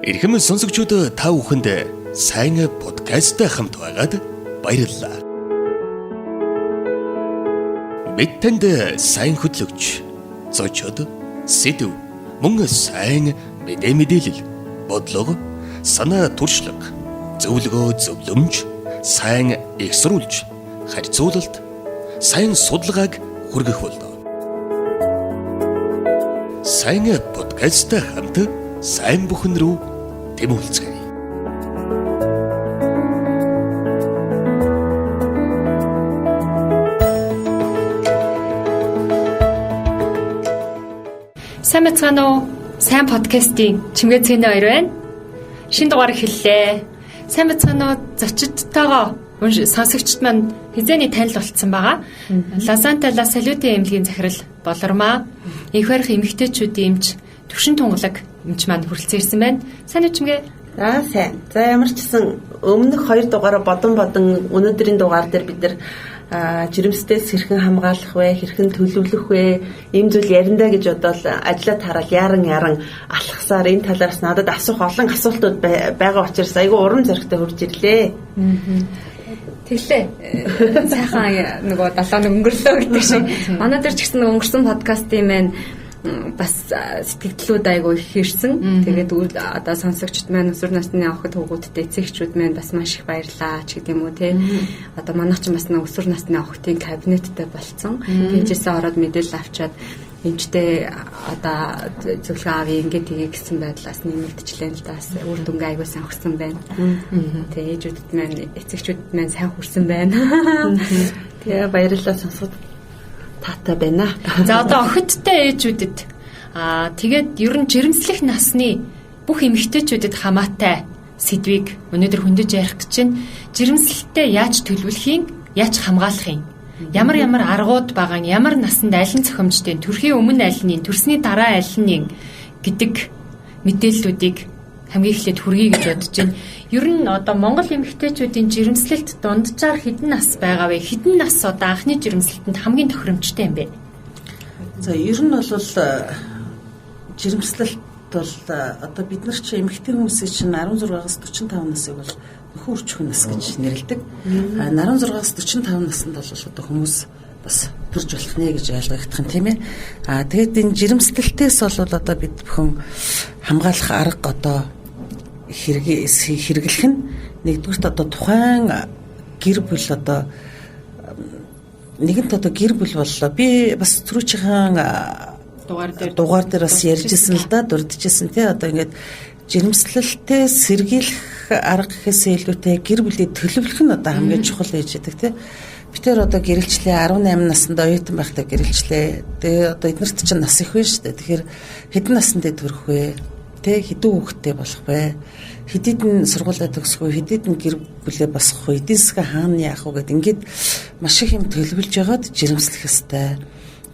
Эрхэм сонсогчдод та бүхэнд сайн подкасттай хамт байгаад баярлалаа. Бид танд сайн хөтлөгч, зочид, сэдв, мөн сайн мэдээлэл, бодлого, санаа туршлага, зөвлөгөө зөвлөмж, сайн эксрүүлж, харьцуулалт, сайн судалгааг хүргэх болно. Сайн подкасттай хамт сайн бүхэн рүү тэмүүлцгээе. Сайн мэцгаана уу? Сайн подкастын чимгээ цэний хоёр байна. Шинэ дугаар эхэллээ. Сайн мэцгаана уу? Зочидтойгоо сонсогчд маань хизээний танил болцсон байгаа. Лазанта ла салютын эмнэлгийн захирал Болормаа, их барих эмэгтэйчүүдийн эмч Төвшин Тунгалаг эмч маань хүрэлцэн ирсэн байна. Сайн уу чимгээ? За сайн. За ямар ч гэсэн өмнөх 2 дугаараа бодон өнөөдрийн дугаар дээр бид нар жирэмстээс хэрхэн хамгаалах вэ, хэрхэн төлөвлөх вэ, ийм зүйл яриндаа гэж бодоод ажлаа тараал яран алхасаар энэ талаас надад асуух олон асуултууд байгаа учраас айгүй урам зоригтой хурж ирлээ. Тэглээ. Сайхан нөгөө 7 өнгөрлөө гэдэг шиг. Манай дээр ч гэсэн өнгөрсөн подкастын маань бас сэтгэлдлүүд айгүй их ирсэн. Тэгээд одоо сонсогчд маань өсвөр насны охид хүүгүүдтэй эцэгчүүд маань бас маш их баярлаа ч гэдэм үү те. Одоо манайх ч бас өсвөр насны охидын кабинеттэй болцсон. Тэжээсээ ороод мэдээлэл авчаад эмчтэй одоо зөвлөгөө авъя ингээд тгий гэсэн байдлаас нэмэгдчихлээ л да. Үр дүнгээ айгүй сайн хүрсэн байна. Тэгээ ээжүүдэд маань эцэгчүүдэд маань сайн хүрсэн байна. Тэгээ баярлалаа сонсоод таатай байна. За одоо охидтой ээжүүдэд тэгээд ер нь жирэмслэх насны бүх эмэгтэйчүүдэд хамаатай сэдвийг өнөөдөр хөндөж ярих гэж байна. Жирэмслэлтэд яаж төлөвлөх юм, яаж хамгаалах юм? Ямар аргууд байгаа нь, ямар насанд аль нь зохимжтой, төрхийн өмнө аль нь, төрсний дараа аль нь гэдэг мэдээллүүдийг хамгийн эхлээд хүргэе гэж бодож байна. Ер нь одоо Монгол эмэгтэйчүүдийн жирэмслэлт дунджаар хэдэн нас байгаа вэ? Хэдэн нас одоо анхны жирэмслэлтэнд хамгийн тохиромжтой юм бэ? За ер нь бол жирэмслэлт бол одоо бид нар ч эмэгтэй хүмүүсийн чинь 16-аас 45 насыг бол нөхөн үрчхэн нас гэж нэрлэдэг. 16-аас 45 наснд бол одоо хүмүүс бас төрж болох нэ гэж ойлгогдох юм тийм ээ. Тэгээд энэ жирэмслэлтээс бол одоо бид бүхэн хамгаалах арга одоо хэрэглэх нь нэгдүгürt одоо тухайн гэр бүл одоо нэгэнт одоо гэр бүл боллоо. Би бас түрүүчийн дугаар дээр бас ярьжсэн л да, дурдчихсэн тий. Одоо ингээд жирэмслэлтээ сэргийлэх арга гэхээсээ илүүтэй гэр бүлийн төлөвлөх нь одоо хамгийн чухал гэж байдаг тий. Би тэр одоо гэрэлчлээ 18 наснд оюутан байхдаа гэрэлчлээ. Тэгээ одоо эднэрт чинь нас их байна шүү дээ. Тэгэхээр хэдэн наснд төрөх вэ? Тэ хэдэн хүүхэдтэй болох вэ? Хэдийдэн сургуулаа төгсөх вэ? Хэдийдэн гэр бүлээ босгох вэ? Эдийн засгийн хаана яах вэ гэд ингээд маш их юм төлөвлөж ягаад жирэмслэх ёстой.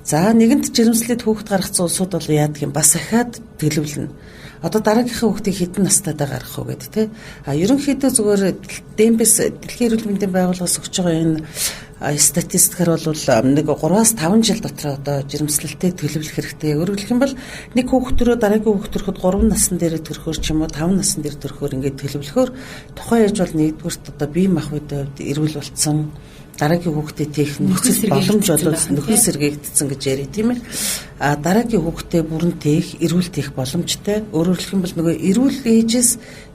За нэгэнт жирэмслээд хүүхэд гаргацсан улсууд бол яадаг юм бас ахаад төлөвлөнө. Одоо дараагийнхаа хүүхдийг хэдэн настайдаа гаргах вэ гэдэг тий. Ерөнхийдөө зүгээр ДМБ-с Дэлхийн эрүүл мэндийн байгууллагаас өгч байгаа энэ статистикаар бол нэг 3-аас 5 жил дотор одоо жирэмслэлтэд төлөвлөх хэрэгтэй. Өөрөөр хэлэх юм бол нэг хүүхдөрөө дараагийн хүүхд төрөхөд 3 насны дээр төрөхөөр ч юм уу 5 насны дээр төрөхөөр ингээд төлөвлөхөөр тухайн ээж бол нэгдүгürt одоо бие махбодын хувьд эрүүл болцсон. Дараагийн хүүхдээ тех нөхцөл боломж бол нөхөн сэргээгдсэн гэж яриа тийм ээ. Дараагийн хүүхдээ бүрэн тех, эрүүл тех боломжтой. Өөрөөр хэлэх юм бол нөгөө эрүүл ээжээс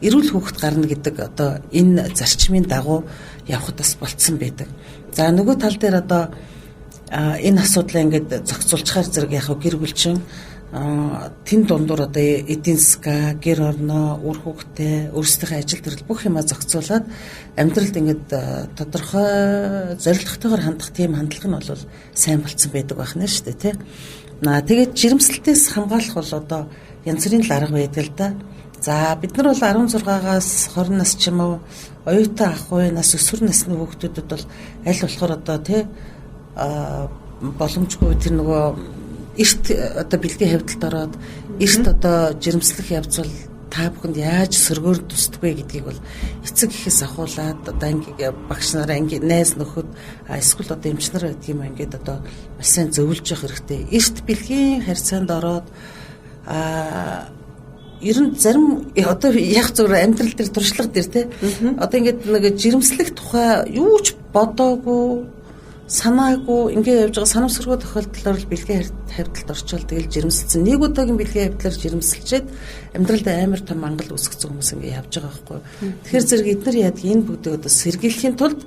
эрүүл хүүхэд гарна гэдэг одоо энэ зарчмын дагуу явхад бас болцсон байдаг. За нөгөө тал дээр одоо энэ асуудлаа ингээд зохицуулчихаар зэрэг яг гэр бүлчин тэн дундуур одоо эдийн засаг, гэр орноо, үр хүүхдээ, өөрсдийнхөө ажил төрөл бүх юмаа зохицуулаад амьдралд ингээд тодорхой зорилготойгоор хандах тийм хандлага нь бол сайн болцсон байдаг байна шүү дээ тий. Тэгээд жирэмслэлтээс хамгаалах бол одоо янз бүрийн арга байдаг л да. За бид нар бол 16-аас 20 нас ч юм уу оюутан ах уу нас өсвөр насны хүүхдүүдэд бол аль болохоор одоо тий боломжгүй тэр нөгөө эрт одоо бэлгийн хавьдалд ороод эрт одоо жирэмслэх явц бол та бүхэнд яаж сөргөөр тусдаг вэ гэдгийг бол эцэг гэхээс ахуулаад одоо анги багш нараа анги найз нөхөд эсвэл одоо эмч нар гэдэг юм ингээд одоо маш сайн зөвлөж явах хэрэгтэй. Эрт бэлгийн харьцаанд ороод ер нь зарим одоо яг зүгээр амьдрал дээр туршлага дээр те одоо ингээд нэг жирэмслэх тухай юу ч бодоогүй санаагүй ингээ явж байгаа санамсаргүй тохиолдлоор л бэлгийн хавьталд орчвол тэгэл жирэмсэлсэн. Нэг удаагийн бэлгийн хавьтлаар жирэмсэлчээд амьдралд амар том мангал үүсгэсэн хүмүүс ингээ явж байгаа байхгүй. Тэгэхээр зэрэг эдгээр яадаг энэ бүгдийг одоо сэргийлэхийн тулд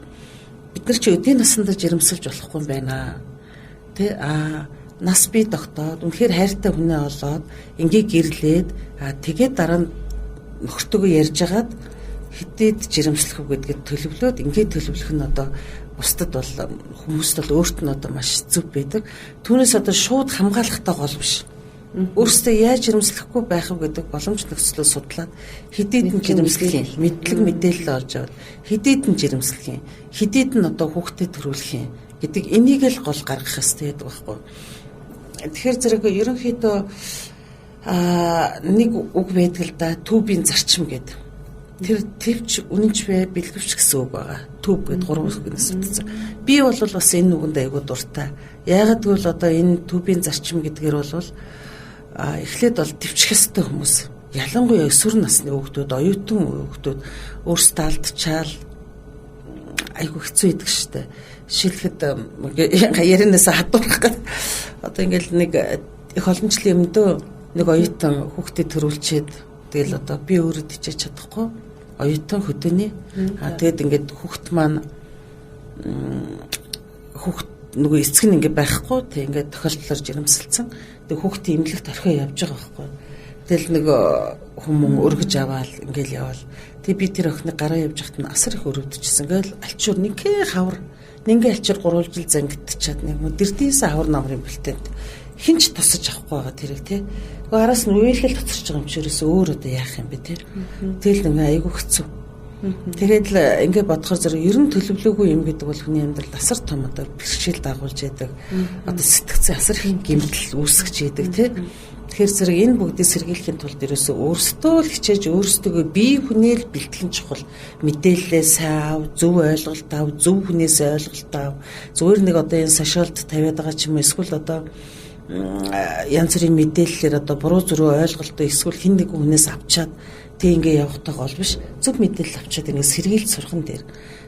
бид нар ч өдийн насандаа жирэмсэлж болохгүй юм байна. Тэ нас бий тогтоод үнэхээр хайртай хүнээ олоод ингээ гэрлээд тэгээд дараа нь нөхөртөөгөө ярьжгаад хэдийд жирэмслэх үг гэдгээд төлөвлөөд ингээ төлөвлөх нь одоо бусдад бол хүмүүст бол өөрт нь одоо маш зүв байдаг. Түүнээс одоо шууд хамгаалахтай гол биш. Өөртөө яаж жирэмслэхгүй байх вэ гэдэг боломж нөхцөлөө судлаад хэдийд нь жирэмслэх юм, мэдлэг мэдээлэл олж аваад хэдийд нь жирэмслэх юм, хэдийд нь одоо хүүхдэд төрүүлэх юм гэдэг энийг л гол гаргах хэрэгтэй байдаг байхгүй. Тэгэхээр зэрэг ерөнхийдөө нэг үг байдаг л да, түүбийн зарчим гэдэг. Тэр твч үнэнч бай бэлгэвч гэсэн үг байгаа. Төв гэдэг 3 үгнээс бүтсэн. Би бол бас энэ үгэнд айгүй дуртай. Яагаад гэвэл одоо энэ төвийн зарчим гэдгээр бол эхлээд бол твчих ёстой хүмүүс. Ялангуяа өсвөр насны хүүхдүүд, оюутан хүүхдүүд өөрсдөө алдчихаал айгүй хэцүү идэг штэ. Жишээлхэд ярианаас хадуурах гэдэг. Одоо ингээл нэг их олон жилийн өмнө нэг оюутан хүүхдэд төрүүлчихэд тэгэл одоо би өөрөө тийчээж чадахгүй оюутан хөдөөний тэгээд ингээд хүүхд маань хүүхд нөгөө эцэг нь ингээд байхгүй тэг ингээд тохиолдлоор жирэмсэлсэн. Тэг хүүхдийн имлэгт орхио явж байгаа байхгүй. Тэгэл нэг хүмүүн өргөж аваал ингээл яваал. Тэг би тэр охиныг гараа явж хахад нь асар их өрөвдөжсэн. Ингээл альчуур нэгэн хавар нэгэн альчуур 3 жил зангидчихад нэг дэрдээс хавар намрын бэлтээнд хинч тосож авахгүй байгаа тэрэг тий. Араас нь үеэлэл тоцорч байгаа юм чи ерөөсөө өөр одоо яах юм бэ тий. Тэгэл нэг айгүй хэцүү. Тэгээд л ингээд бодохоор зэрэг ер нь төлөвлөөгүй юм гэдэг бол хүний амьдралд асар том одоо бэрхшээл дагуулж яадаг. Одоо сэтгцэн асар их гэмтэл үүсгэж яадаг тий. Тэгэхээр зэрэг энэ бүгдийг сэргийлэхийн тулд ерөөсөө өөрсдөө л хичээж өөрсдөө бие хүнээ л бэлтгэн чухал. Мэдээлэлээ сайн ав, зөв ойлголт ав, зөв хүнээс ойлголт ав. Зүгээр нэг одоо энэ сошиалд тавиад байгаа ч юм уу эсвэл одоо янз бүрийн мэдээллээр одоо буруу зөрөө ойлголтоо эсвэл хэн нэг хүнээс авчаад тэг ингээ явахтай гол биш. Зөв мэдээлэл авчаад ингээ сэргийлж сурхан дээр.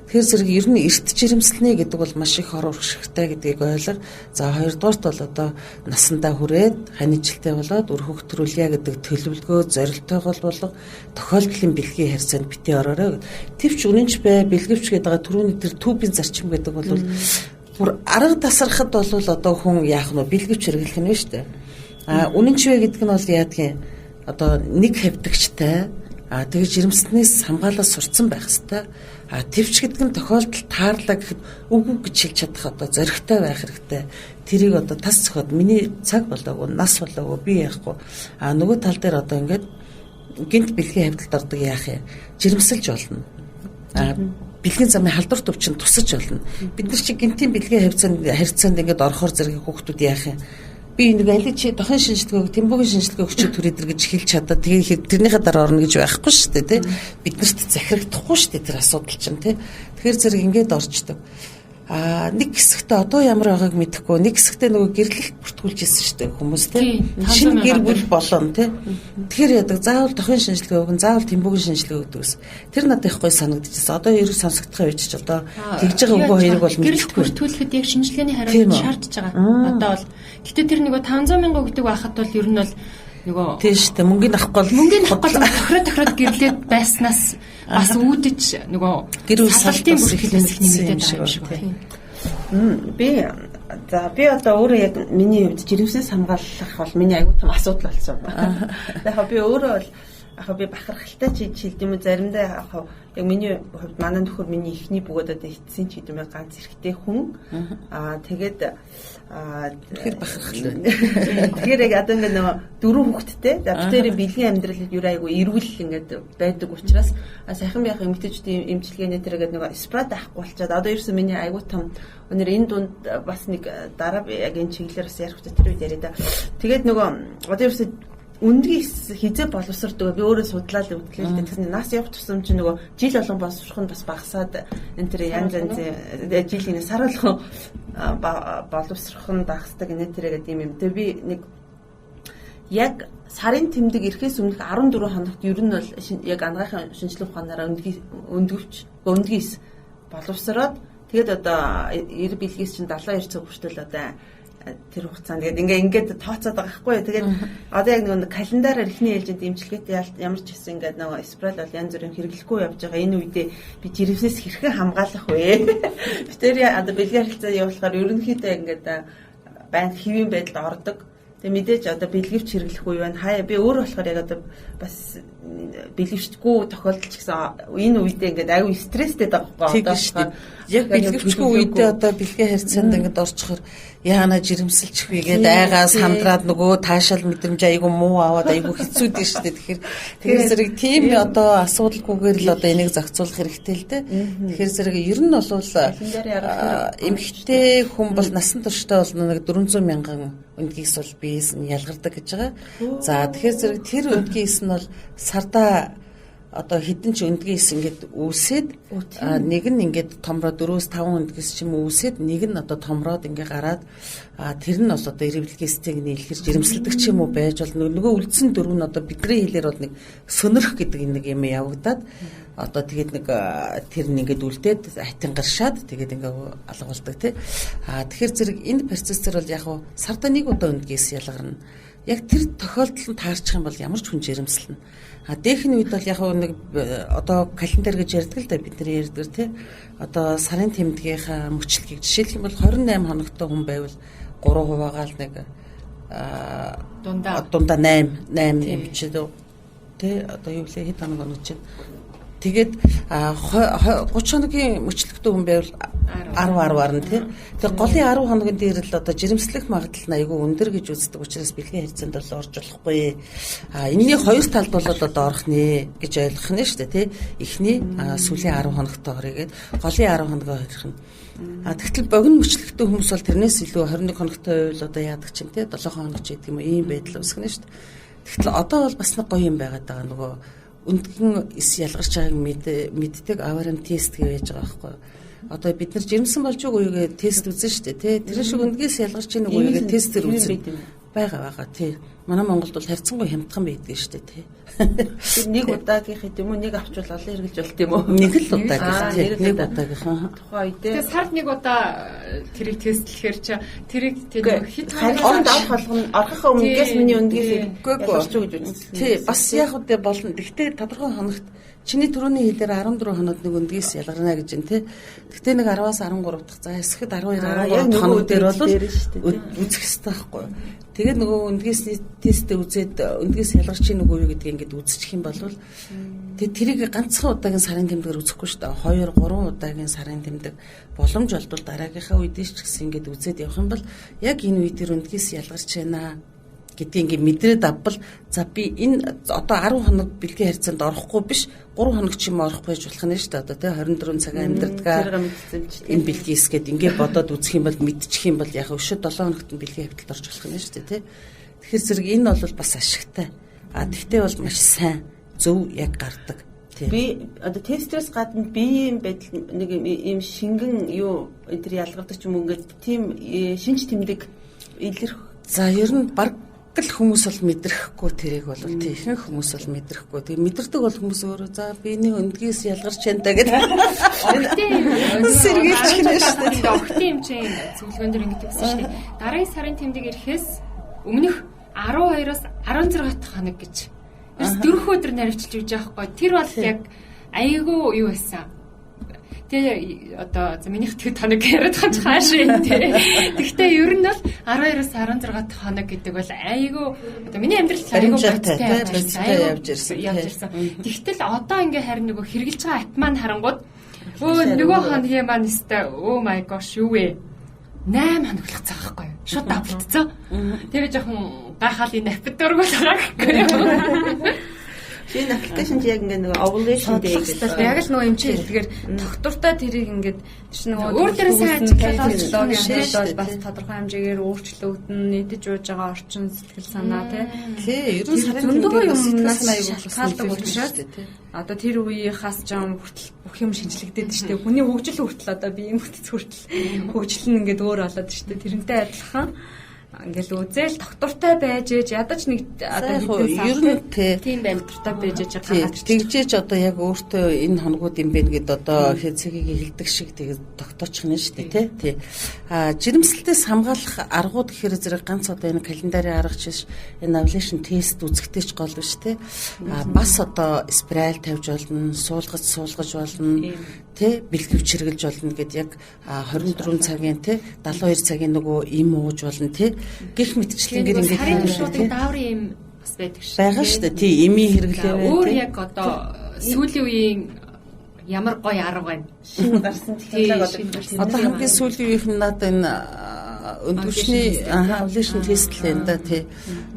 Тэгэхээр зэрэг ер нь эрт жирэмслэнэ гэдэг бол маш их хор урагшигтай гэдгийг ойлго. За хоёрдугаарт бол одоо насандаа хүрээд ханижилтэй болоод үр хөвгт төрүүлье гэдэг төлөвлөгөө зорилтойгоо болго тохиолдлын бэлгийн харьцаанд битээ ороорой. Тэвч үнэнч бай бэлгэвч гэдэг байгаа түрүүний тэр түүбийн зарчим гэдэг бол бүр арга тасархад бол одоо хүн яах нь бэлгэвч хэрэглэх нь шүү дээ. Үнэнч вэ гэдэг нь бол яадгийн одоо нэг хавьдагчтай тэгээ жирэмснээс хамгаалаад сурцсан байх хэвээр. Твч гэдэг нь тохиолдолд таарлаа гэхэд үгүй гэж хэлж чадах одоо зоригтой байх хэрэгтэй. Тэрийг одоо тас цохоод миний цаг болоогүй, нас болоогүй би яахгүй. Нөгөө тал дээр одоо ингээд гинт бэлгийн хавьталд ордог яах юм? Жирэмсэлж болно. Бэлгийн замын халдвар төвчөнд тусаж болно. Бид нар чи гинтийн бэлгийн харьцаанд ингээд орохоор зэрэг хүүхдүүд яах юм? Би нэг аль чи дохын шинжилгээг, тэмбүүгийн шинжилгээ өгч төрөдр гэж хэлж чадаад тэгээд тэрнийхээ дараа орно гэж байхгүй шүү дээ тий. Биднэрт захирагдахгүй шүү дээ тэр асуудал чинь тий. Тэгэхээр зэрэг ингээд орчдөг. Нэг хэсэгтээ одоо ямар байгааг мэдэхгүй, нэг хэсэгтээ нөгөө гэрлэлт бүртгүүлж ирсэн шүү дээ хүмүүс тий. Шинэ гэр бүл болон тий. Тэгэхээр яадаг заавал дохын шинжилгээ өгөн, заавал тэмбүүгийн шинжилгээ өгдөг ус. Тэр надад их гоё санагдчихсан. Одоо ерөг сонсогдохын үед ч одоо тэгж байгаа үгүй хоёрыг бол мэдэхгүй. Гэрлэлт бүртгүүлэхэд яг шинжилгээний хариуцлага шаардж байгаа. Одоо бол гэтээ тэр нөгөө 500 мянга өгдөг байхад бол ер нь бол нөгөө тийм шүү дээ мөнгөний авахгүй тохироод гэрлээд байснаас бас үүдэж нөгөө гэр бүл салтын бүрхэл хэсэг нэмэгдээд байгаа юм шиг байна. Би одоо өөрөө яг миний хувьд жирэмснээс хамгаалах бол миний аюул том асуудал болсон. Яг би өөрөө бол би бахархалтай чийд юм заримдаа яг миний хувьд манай нөхөр миний ихний бөгөөд одоо эцсийн ч гэдэг юм ганц эрэгтэй хүн. Тэгээд тэгэхээр бахархал. Тэгэхээр яг одоо ингээд нөгөө 4 хүүхэдтэй. Бүтээрийн бэлгийн амьдралд юу айгу эрүүл ингээд байдаг учраас сайхан байх эмэгтэйчдийн эмчилгээний тэргээд нөгөө спрад авахгүй болчиход одоо ерөөсөө миний аюу том өнөр энэ дунд бас нэг дараа яг энэ чиглэлээр бас ярих тэр үед яриа да. Тэгээд нөгөө одоо ерөөсөө үндгийн хизээ боловсрдог. Би өөрөө судлаад үтлээ. Тэгсэн нас явах тусам чи нөгөө жил болгон боловсрох нь бас багасаад энэ тэр янз янз жилийн сар болгон боловсрох нь багасдаг энэ тэр гэдэг юм. Тэгээ би нэг яг сарын тэмдэг ирэхээс өмнөх 14 хоногт ер нь бол яг анагаахын шинжилгээ ухаанаараа өндгийс боловсроод тэгээд одоо 90 бэлгээс чинь 72 цаг хүртэл одоо тэр хугацаанд ингээд тооцоод байгаа байхгүй. Тэгээд одоо яг нэг календараар эхний ээлжинд эмчилгээтэй ямар ч хэсэн ингээд нэг спрал бол янз бүрийн хэрэглэхгүй явж байгаа. Энэ үедээ би жирэмснээс хэрхэн хамгаалах вэ? Би тэр одоо бэлгийн харилцаа явуулахаар ерөнхийдөө ингээд байнга хэвийн байдалд ордог. Тэгээ мэдээж одоо бэлгэвч хэрэглэх үе байна. Хаяа би өөр болохоор яг одоо бас бэлгэвчгүй тохиолдол ч гэсэн энэ үедээ ингээд аюу стресстэй байгаа байхгүй. Яг бэлгэвчгүй үедээ одоо бэлгийн харьцаанд ингээд орчихор яана жирэмсэлчих вэ гэдэг айгаас хамтраад нөгөө таашаал мэдрэмж айгу муу аваад айгу хэцүү дээ шүү дээ. Тэгэхээр зэрэг тийм одоо асуудалгүйгээр л одоо энийг зохицуулах хэрэгтэй л дээ. Тэгэхээр зэрэг ер нь бол эмэгтэй хүн бол насан туршдаа бол нэг 400 мянган өндгийс бол биес нь ялгардаг гэж байгаа. За тэгэхээр зэрэг тэр өндгийс нь бол сарда одоо хэдэн ч өндгийс ингээд үүсээд нэг нь ингээд томроо 4-5 өндгийс ч юм үүсээд нэг нь одоо томроод ингээд гараад тэр нь бол одоо ирвэлгээстэйг нийлхэр жирэмсэлдэг ч юм уу байж бол нөгөө үлдсэн дөрөв нь одоо бидний хэлээр бол нэг сөнөрх гэдэг нэг юм явагдаад одоо тэгээд нэг тэр нь ингээд үлдээд хатин гаршаад тэгээд ингээд алга болдог тий. Тэгэхээр зэрэг энэ процессор бол яг сарда нэг удаа өндгийс ялгарна. Яг тэр тохиолдолд таарчих юм бол ямар ч хүн жирэмслэнэ. Дээхний үед бол яг нэг одоо календар гэж ярьдаг л да бид нар ярьдаг тий. Одоо сарын тэмдгийнхаа мөчлөгийг жишээлх юм бол 28 хоногтой хүн байвал 3%-аагаал нэг дундаа 8 эмчээд тий одоо юу вэ хэд хоног онож чинь. Тэгээд 30 хоногийн мөчлөгтэй хүн байвал 10 арна тий. Тэгээд голын 10 хоногийн дээр л одоо жирэмслэх магадлал нь айгүй өндөр гэж үздэг учраас бэлгийн харьцаанд бол орж болохгүй. Энэний хоёр талд бол одоо орох нэ гэж ойлгох нь шүү дээ тий. Эхний сүүлийн 10 хоногтой орё гээд голын 10 хоногоо хорих нь. Тэгтэл богино мөчлөгтэй хүмүүс бол тэрнээс илүү 21 хоногтой байвал одоо яадаг чинь тий 7 хоног ч гэдэг юм ийм байдал үүсгэнэ шүү дээ. Тэгтэл одоо бол бас нэг гоё юм байгаад байгаа нөгөө өндгөн эс ялгарч байгааг мэддэг аварм тест гэж байгаа байхгүй. Одоо бид нар жирэмсэн болж байгаа үегээ тест үзэн шүү дээ тий. Тэр шиг өндгөөс ялгарч байгаа үегээ тестээр үзэн байгаа тий. Манай Монголд бол харьцангуй хямдхан байдаг шүү дээ тий. Нэг удаагийнх юм уу нэг авчвал олон хэрглэж болт юм уу? Нэг л удаагийнх тий. Нэг удаагийнх. Тухайн үедээ тэгээд сард нэг удаа тэрийг тестлэхээр чи тэрийг хэд хонд авах болгоно орхихоо өмнөөс миний өндгөөс ялгарч гэж үзсэн. Тий бас яг үдэ болно. Гэхдээ тодорхой хоногт чиний түрүүний хэлээр 14 хоноод нэг өндгөөс ялгарна гэж байна тий. Гэхдээ нэг 10-аас 13 дахь за эсэхэд 12 13 хоног дээр бол үзэх хэрэгтэй байхгүй. Тэгээд нөгөө өндгөөсний тесттэй үзээд өндгөөс ялгарч ийн үгүй юу гэдгийг ингээд үзчих юм бол тэгээд тэрийг ганцхан удаагийн сарын тэмдгээр үзэхгүй шүү дээ. 2 3 удаагийн сарын тэмдэг боломж олдвол дараагийнхаа үедээ ч гэсэн ингээд үзээд явах юм бол яг энэ үед тэр өндгөөс ялгарч байна гэдгийг ингээд мэдрээд авбал за би энэ одоо 10 хоног бэлгийн харьцаанд орохгүй биш 3 хоног ч юм орохгүй гэж болох нь шүү дээ. Одоо тий 24 цаг амьдрдгаа энэ бэлгийс гээд ингээд бодоод үзэх юм бол мэдчих юм бол яг өшөө 7 хоногт бэлгийн хавталд орж болох нь шүү дээ тий. Тэгэхээр зэрэг энэ бол бас ашигтай. Тэгтээ бол маш сайн зөв яг гардаг. Би одоо тестерээс гадна биеийн байдал нэг юм шингэн юу энэ ялгардаг ч юм уу ингээд тийм шинж тэмдэг илэрх. За ер нь баг л хүмүүс бол мэдрэхгүй тэрийг бол тийм ихэнх хүмүүс бол мэдрэхгүй. Тэгээ мэдэрдэг бол хүмүүс өөрөө за биений өндгөөс ялгарч байна та гэдэг. Сэргийлчих нь шүү дээ. Охтын хэмжээ зөвлөгөөн дээр ингэж өгсөн шүү дээ. Дараагийн сарын тэмдэг ирэхээс өмнөх 12-оос 16 дахь хоног гэж. Бас 4 өдөр наривчилж өгч байгаа хгүй. Тэр бол яг айгүй юу байсан. Тэгээ одоо за минийх төд хоног яриад хаж хааш вэ тий. Гэхдээ ер нь бол 12-оос 16 дахь хоног гэдэг бол айгүй одоо миний амьдралд айгүй бодтой явж ирсэн. Тэгтэл одоо ингээ харин нөгөө хэрглэж байгаа ап маань харангууд нөгөө хоногийн маань өстэй oh my gosh юу вэ? 8 хоног болох цаа байхгүй юу? Шууд давтцсан. Тэгээ жоохон гайхал энэ апд дургуул байгаа гэхгүй. Энэ аппликейшнд яг ингээ нэг ovulation day гэдэг. Яг л нөгөө юм чи хэлдгээр доктортой тэрийг ингээд чинь нөгөө өөр дээрээ сайн ажиллаад бол бас тодорхой хэмжээгээр өөрчлөгдөн нийтж ууж байгаа орчин сэтгэл санаа тий. Ерөн сарын зөндөө юмнаас аюултай учраас одоо тэр үеийнхаас жам хүртэл бүх юм шинжлэгдээд штеп. Хүний хөгжил хүртэл одоо биеийн бүтэц хүртэл хөгжил нь ингээд өөр болоод штеп. Тэрнтэй адилхан ингээл үзэл доктортай байж ядаж нэг одоо ер нь тийм байлдвартай байж байгаа. Тэгжээж одоо яг өөртөө энэ хоногуд юм бэ гэд одоо хэцэгийг хэлдэг шиг тэгээд докторчхна шүү дээ тий. Жирэмслэлтээс хамгаалах аргууд гэхээр зэрэг ганц одоо энэ календарын арга чиш энэ овуляшн тест үзэхтэй ч гол биш тий. Бас одоо спираль тавьж болно, суулгаж болно тий, бэлгэвч хэрэглэж болно гэд яг 24 цагийн тий 72 цагийн нөгөө им ууж болно тий. Гэх мэтчлэн ингээд харин дааврын юм бас байдаг шүү. Байгаа шүү дээ. Тий, имийн хэрэглээ байна. Өөр яг одоо сүүлийн үеийн ямар гоё арга байна. Шинэ гарсан технологи одоо хамгийн сүүлийн үеийнх нь надад энэ өндөрчний овуляшн тест л энэ да тий.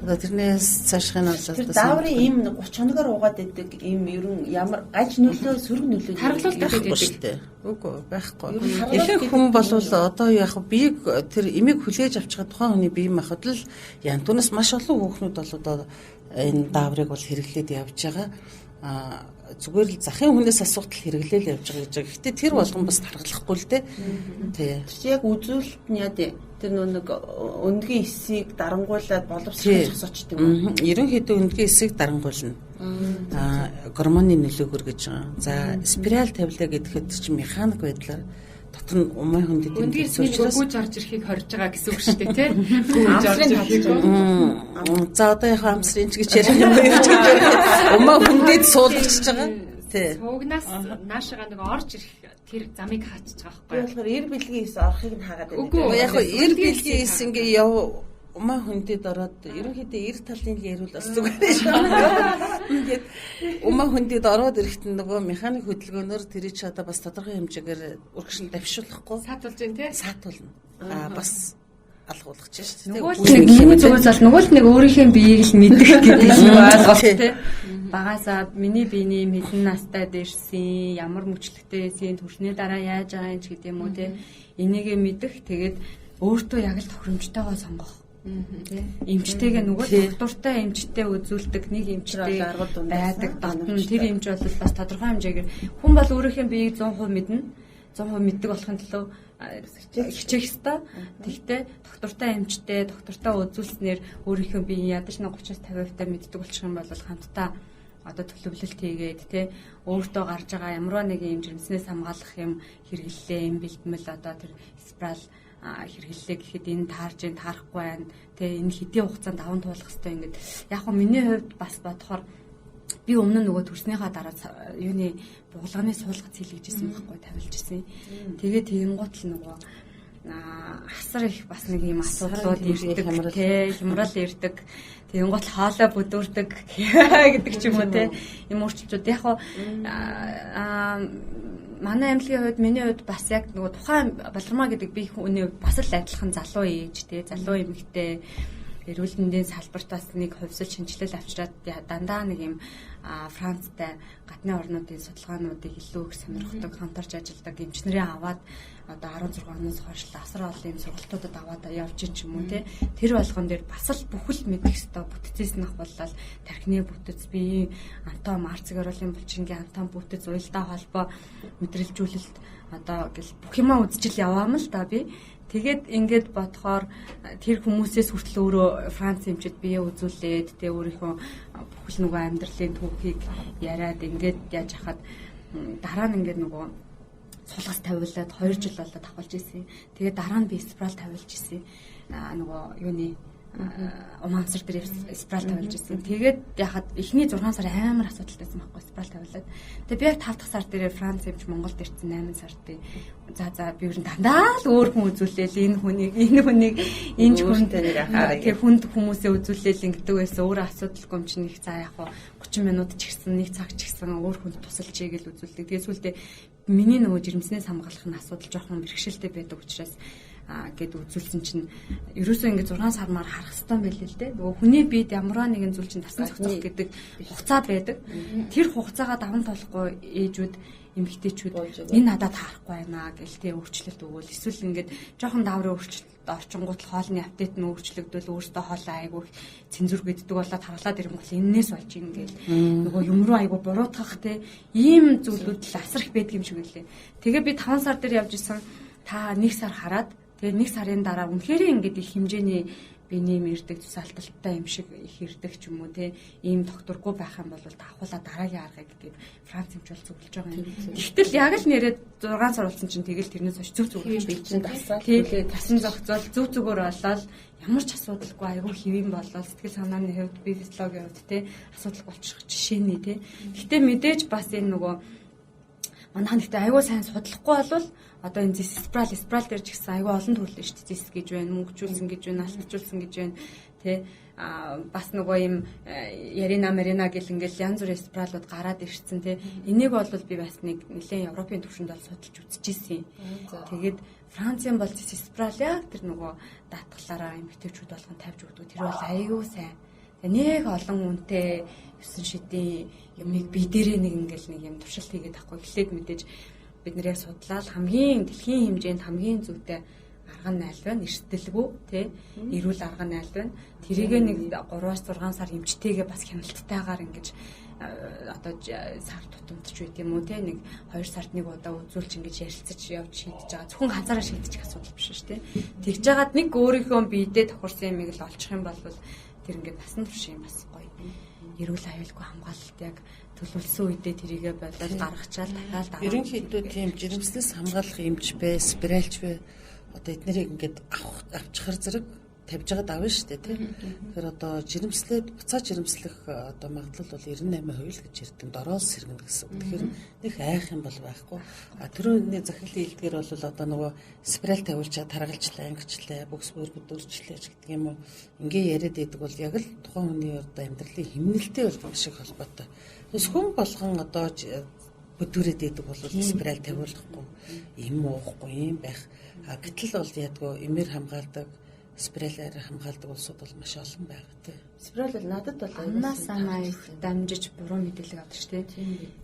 Одоо тэрнээс цаашхын бол дааврын им 30 хоногоор уугаад байдаг им ер нь ямар гаж нөлөө сөрөг нөлөө тархалуулдаг шүү дээ. Үгүй байхгүй. Ихэнх хүн бол одоо яг биеийг тэр имийг хүлээж авч байгаа тухайн хүний бие махбод л яа түүнээс маш олон хүүхнүүд бол одоо энэ дааврыг бол хэрэглээд явж байгаа. Зүгээр л захын хүнээс асуудал хэрэглээл явж байгаа гэж байгаа. Гэхдээ тэр болгон бас тархалахгүй л дээ. Тий. Чи яг үзүүлэлт нь яа дээ. Тэр нэг өндгийн эсийг дарангуулад боловсруулах зочд юм. Ерөнхийдөө өндгийн эсийг дарангуулна. Гормоны нөлөөгөр гэж байгаа. За, спираль тавилаа гэхэд чи механик байдлаар дотор нь умаа хүндэт өндгийн эсний гүйж орж ирэхийг хорж байгаа гэсэн үг шүү дээ тий. Гүйж орж ирэхийг. За одоо яг амсрын ч гэж ярих юм байна гэж умаа хүндэт суулгачж байгаа. Тий. Суугнаас наашаага нэг орж ирэх тэр замыг хаачиж байгаа байхгүй. Тэгэхээр эр бэлгийн эс орохыг нь хаагаад байна. Үгүй яг эр бэлгийн эс ингээ яв умаа хүндэд ороод ерөнхийдөө эр талын л ярил бас зүгээр шүү. Ингээд умаа хүндэд ороод ирэхэд нөгөө механик хөдөлгөөнөөр тэрий ч одоо бас тодорхой хэмжээгээр үргэлжлэн давшуулахгүй саатуулж байна тий. Саатуулна. Бас алгуулах ч шүү дээ. Миний зүгээс бол нөгөө л нэг өөрийнхөө биеийг л мэдэх гэдэг юм ойлголт тий. Багасаа миний биений мэдэн настай дээрсэн ямар мөчлөгтэй эсийн төрсний дараа яаж байгаа юм ч гэдэг юм уу тий. Энийгээ мэдэх тэгээд өөртөө яг л тохиромжтойгоо сонгох. Тий. Эмчтэйгээ нөгөө доктортой эмчтэй үзүүлдэг нэг эмчтэй байдаг дотн тэр эмч бол бас тодорхой хэмжээгээр хүн бол өөрийнхөө биеийг 100% мэднэ. 100% мэддэг болохын тулд хичээх ёстой. Тэгтээ доктортой эмчтэй доктортой үзүүлснээр өөрийнхөө биеийн ядаж нэг 30-50% мэддэг болчих юм бол хамтдаа одоо төлөвлөлт хийгээд тий өөртөө гарч байгаа ямар нэг юм жирэмснээс хамгаалах юм хэрэглээ юм бэлтгэл одоо тэр спираль хэрэглээ гэхэд энэ таарж ин таарахгүй байна тий энэ хэдийн хугацаанд даван туулах хэрэгтэй ингээд яг хөө миний хувьд бас бодохоор би өмнө нөгөө төрснийхаа дараа юуны булганы суулгац хийлгэжсэн байхгүй тавилж ирсэн. Тэгээд тэгэнгუут л нөгөө асар их бас нэг юм асуудлууд ирдэг тий хямрал ирдэг. Тэгэнгუут хаалаа бүдүүрдэг гэдэг ч юм уу тий юм өөрчлөлтүүд яг хоо манай аймгийн хувьд миний хувьд бас яг нөгөө тухайн балармаа гэдэг би хүний бас л адилхан залуу ээж тий залуу эмэгтэй эрүүл мэндийн салбартаас нэг хувьсэл шинжилэл авчираад дандаа нэг юм Францтай гадны орнуудын судалгаануудыг илүү их сонирхдаг хамтарч ажилладаг эмчнэрээ аваад одоо 16 оноос хойш асар олон юм сургалтуудад аваад явж ин ч юм уу те тэр болгон дээр бас л бүхэл мэдэх ёстой бүтцээс нах боллоо тархины бүтц бие антом арцэг оруулын булчингийн антом бүтц уялдаа холбоо мэдрэлжүүлэлт одоо гэл бүх юмаа үзжил яваам л да би. Тэгээд ингээд бодохоор тэр хүмүүсээс хүртэл өөрөө Франц эмчэд бие үзүүлээд тэ өөрийнхөө бүхэл нөгөө амьдралын түүхийг яриад ингээд яаж хахад дараа нь ингээд нөгөө сулгас тавиулаад 2 жил болоод авалж ирсэн. Тэгээд дараа нь би спираль тавиулж ирсэн. Нөгөө юуны умансар дээр спираль тавиулж ирсэн. Тэгээд яхад эхний 6 сар амар асуудалтайсан байхгүй спираль тавиулаад. Тэгээд би яг 5 дахь сар дээр Франц эмч Монголд ирсэн 8 сард би за би ер нь дандаа л өөр хүн үзүүлээл энэ хүнийг энэ хүнд тэр хүнд хүмүүсээ үзүүлээл ингэдэг байсан. Өөр асуудалгүй юм чинь их за яг 30 минут ч гэсэн 1 цаг ч гэсэн өөр хүнд тусалж игээл үзүүлдэг. Тэгээд сүултээ миний нөгөө жирэмснээс хамгаалах нь асуудал жоохон бэрхшээлтэй байдаг учраас гэд үзүүлсэн чинь ерөөсөө ингэ 6 сармаар харах хэрэгтэй байлээ л дээ. Нөгөө хүний биед ямарваа нэгэн зүйл чинь тасн зохицох гэдэг хугацаа байдаг. Тэр хугацаагаа даван туулахгүй ээжүүд эмэгтэйчүүд энэ надад таарахгүй байна гэл тэ өөрчлөлт өгөөл эсвэл ингээд жоохон дааврын өөрчлөлт орчингууд хоолны апдейт нь өөрчлөгдөл өөртөө хоолоо айгүй цензур гэддэг болоод харлаад ирэх бол энээс болж ингээл нөгөө юм руу айгүй буруутгах те ийм зүйлүүд л асар их байдаг юм шиг үлээ. Тэгээ би 5 сар дээр явж исэн та 1 сар хараад тэгээ 1 сарын дараа үнэхээр ингээд их хэмжээний биений мэрдэг цусалталтай юм шиг их ирдэг ч юм уу те ийм докторгүй байх юм бол давхуулаа дараагийн аргыг гэдэг Франц юмч бол зөвлөж байгаа юм. Тэгтэл яг л нэрээ 6 сар болсон чинь тэгэл тэрнээс хойш зүг зүгээр бий чинь дасаад тэгээ тасан зохицол зүг зүгээр болоод ямар ч асуудалгүй айгүй хэвэн болоод сэтгэл санааны хувьд би физиологийн хувьд те асуудал болчих жишээний те. Гэтэ мэдээж бас энэ нөгөө манайхан гэхдээ айгүй сайн судлахгүй болвол одоо энэ спираль дээр ч гэсэн айгүй олон төрөл шүү дээ. Зис гэж байна, мөнгөжүүлсэн гэж байна, алтчуулсан гэж байна. Тэ бас нөгөө юм марина гэл ингээл янз бүрийн спиралууд гараад ирсэн тэ. Энийг бол би бас нэг нэлээд Европын түвшинд бол судалж үзчихсэн. Тэгээд Францын бол спираль яг тэр нөгөө даатгалаараа эмэгтэйчүүд болгон тавьж өгдөг. Тэр бол айгүй сайн. Нэг олон үнэтэй 9 шидийн юмыг бие дээрээ нэг ингээл нэг юм туршилт хийгээд авахгүй эхлээд мэдээж бид нэр яг судлаад хамгийн дэлхийн хэмжээнд хамгийн зүйтэй арга нь аль вэ? Эрсдэлгүй тий эрүүл арга нь аль вэ? Тэрийг нэг 3-6 сар эмчтэйгээ бас хяналтайгаар ингэж одоо сар тутамдч байт юм уу тий нэг 2 сард нэг удаа үзүүлж ингэж ярилцаж явж шийдэж байгаа. Зөвхөн ганцаараа шийдчих асуудал биш шүү дээ. Тэгж жагаад нэг өөрийнхөө биедээ тохирсон юмыг л олчих юм бол тэр ингээд насан турш юм бас гоё. Эрүүл аюулгүй хамгаалалт яг төлөвлөсөн үедээ тэрийгэ болоод гаргачаал дахиад дараа. Ерөнхийдөө тийм жирэмслээс хамгаалах эмч бэ, спиральч бэ. Одоо эднэрийг ингээд авчихар зэрэг тавьж байгаад авна шүү дээ тийм. Тэгэхээр одоо жирэмслээд буцаа жирэмслэх одоо магадлал бол 98% л гэж ярьдаг. Дороос сэргэнэ гэсэн. Тэгэхээр нэг айх юм бол байхгүй. Түрүүний захирлын хэлдгээр бол одоо нөгөө спираль тавиулчаад таргалжлаа, ангичлаа, бүкс бүргэд өрчлээ гэдэг юм уу. Ингээ яриад байдаг бол яг л тухайн хүний одоо амьдралын хэмнэлтэй бол маш их холбоотой. Тэс хүн болгон одоо бүдүүрээд байдаг бол спираль тавиулахгүй, юм уухгүй юм байх. Гэтэл бол ядгүй эмээр хамгаалдаг спиралаар хамгаалдаг улсууд бол маш олон байгаа тийм. Спираль бол надад бол санаа дамжиж буруу мэдээлэл авдаг шүү дээ.